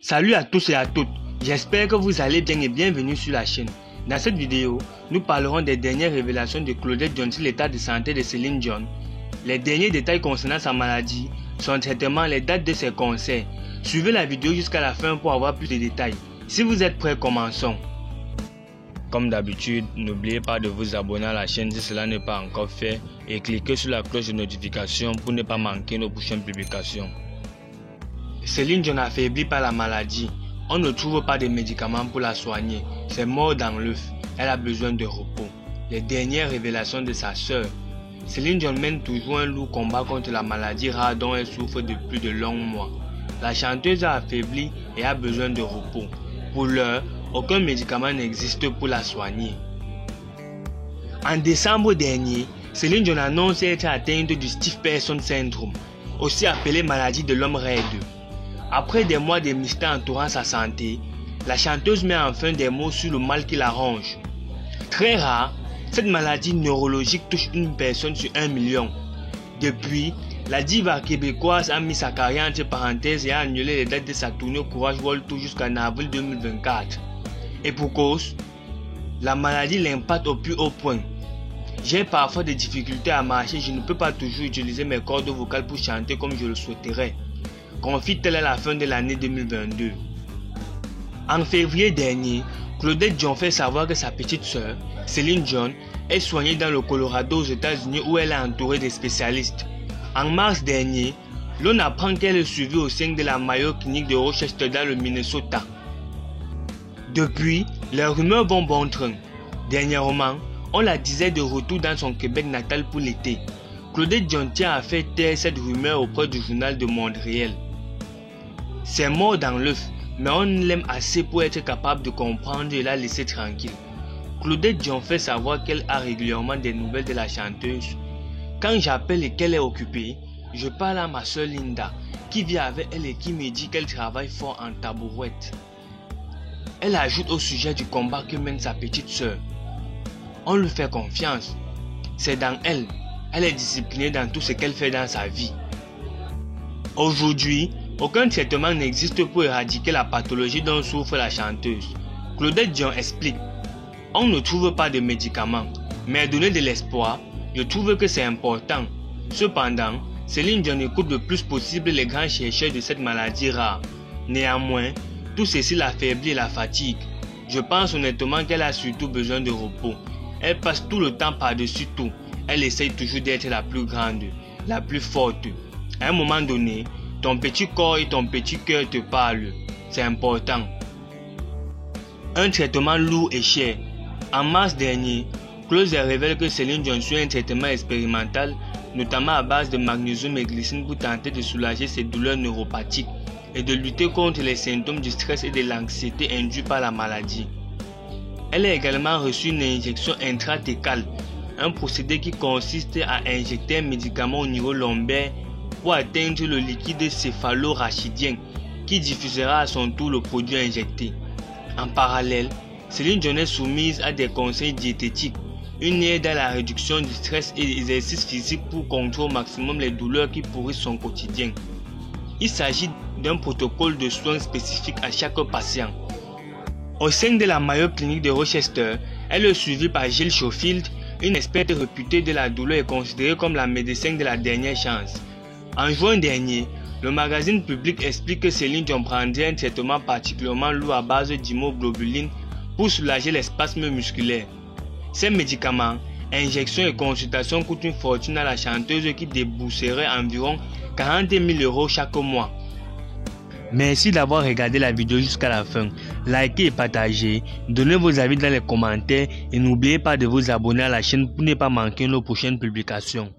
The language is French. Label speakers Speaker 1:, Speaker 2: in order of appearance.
Speaker 1: Salut à tous et à toutes, j'espère que vous allez bien et bienvenue sur la chaîne. Dans cette vidéo, nous parlerons des dernières révélations de Claudette Dion sur l'état de santé de Céline Dion, les derniers détails concernant sa maladie, son traitement, les dates de ses concerts. Suivez la vidéo jusqu'à la fin pour avoir plus de détails. Si vous êtes prêts, commençons. Comme d'habitude, n'oubliez pas de vous abonner à la chaîne si cela n'est pas encore fait et cliquez sur la cloche de notification pour ne pas manquer nos prochaines publications. Céline Dion affaiblie par la maladie. On ne trouve pas de médicaments pour la soigner. C'est mort dans l'œuf. Elle a besoin de repos. Les dernières révélations de sa sœur. Céline Dion mène toujours un lourd combat contre la maladie rare dont elle souffre depuis de longs mois. La chanteuse a affaibli et a besoin de repos. Pour l'heure, aucun médicament n'existe pour la soigner. En décembre dernier, Céline Dion annonce être atteinte du Stiff Person Syndrome, aussi appelé maladie de l'homme raide. Après des mois de mystère entourant sa santé, la chanteuse met enfin des mots sur le mal qui la ronge. Très rare, cette maladie neurologique touche une personne sur 1 million. Depuis, la diva québécoise a mis sa carrière entre parenthèses et a annulé les dates de sa tournée Courage World Tour jusqu'en avril 2024. Et pour cause, la maladie l'impacte au plus haut point. J'ai parfois des difficultés à marcher, je ne peux pas toujours utiliser mes cordes vocales pour chanter comme je le souhaiterais. Confie-t-elle à la fin de l'année 2022. En février dernier, Claudette Dion fait savoir que sa petite sœur, Céline Dion, est soignée dans le Colorado aux États-Unis où elle est entourée de spécialistes. En mars dernier, l'on apprend qu'elle est suivie au sein de la Mayo Clinic de Rochester dans le Minnesota. Depuis, les rumeurs vont bon train. Dernièrement, on la disait de retour dans son Québec natal pour l'été. Claudette Dion tient à faire taire cette rumeur auprès du journal de Montréal. C'est mort dans l'œuf, mais on l'aime assez pour être capable de comprendre et la laisser tranquille. Claudette Dion fait savoir qu'elle a régulièrement des nouvelles de la chanteuse. Quand j'appelle et qu'elle est occupée, je parle à ma soeur Linda, qui vit avec elle et qui me dit qu'elle travaille fort en tabourouette. Elle ajoute au sujet du combat que mène sa petite sœur. On lui fait confiance. C'est dans elle. Elle est disciplinée dans tout ce qu'elle fait dans sa vie. Aujourd'hui, aucun traitement n'existe pour éradiquer la pathologie dont souffre la chanteuse. Claudette Dion explique. On ne trouve pas de médicaments, mais donner de l'espoir, je trouve que c'est important. Cependant, Céline Dion écoute le plus possible les grands chercheurs de cette maladie rare. Néanmoins, tout ceci l'affaiblit et la fatigue. Je pense honnêtement qu'elle a surtout besoin de repos. Elle passe tout le temps par-dessus tout. Elle essaye toujours d'être la plus grande, la plus forte. À un moment donné, ton petit corps et ton petit cœur te parlent. C'est important. Un traitement lourd et cher. En mars dernier, Close révèle que Céline Dion suit un traitement expérimental, notamment à base de magnésium et glycine pour tenter de soulager ses douleurs neuropathiques et de lutter contre les symptômes du stress et de l'anxiété induits par la maladie. Elle a également reçu une injection intrathecale, un procédé qui consiste à injecter un médicament au niveau lombaire pour atteindre le liquide céphalo-rachidien qui diffusera à son tour le produit injecté. En parallèle, Céline Dion est soumise à des conseils diététiques, une aide à la réduction du stress et des exercices physiques pour contrôler au maximum les douleurs qui pourrissent son quotidien. Il s'agit d'un protocole de soins spécifique à chaque patient. Au sein de la Mayo Clinic de Rochester, elle est suivie par Jill Schofield, une experte réputée de la douleur et considérée comme la médecin de la dernière chance. En juin dernier, le magazine Public explique que Céline Dion prendrait un traitement particulièrement lourd à base d'immunoglobuline pour soulager les spasmes musculaires. Ces médicaments, injections et consultations coûtent une fortune à la chanteuse qui débourserait environ 40 000 € chaque mois. Merci d'avoir regardé la vidéo jusqu'à la fin. Likez et partagez, donnez vos avis dans les commentaires et n'oubliez pas de vous abonner à la chaîne pour ne pas manquer nos prochaines publications.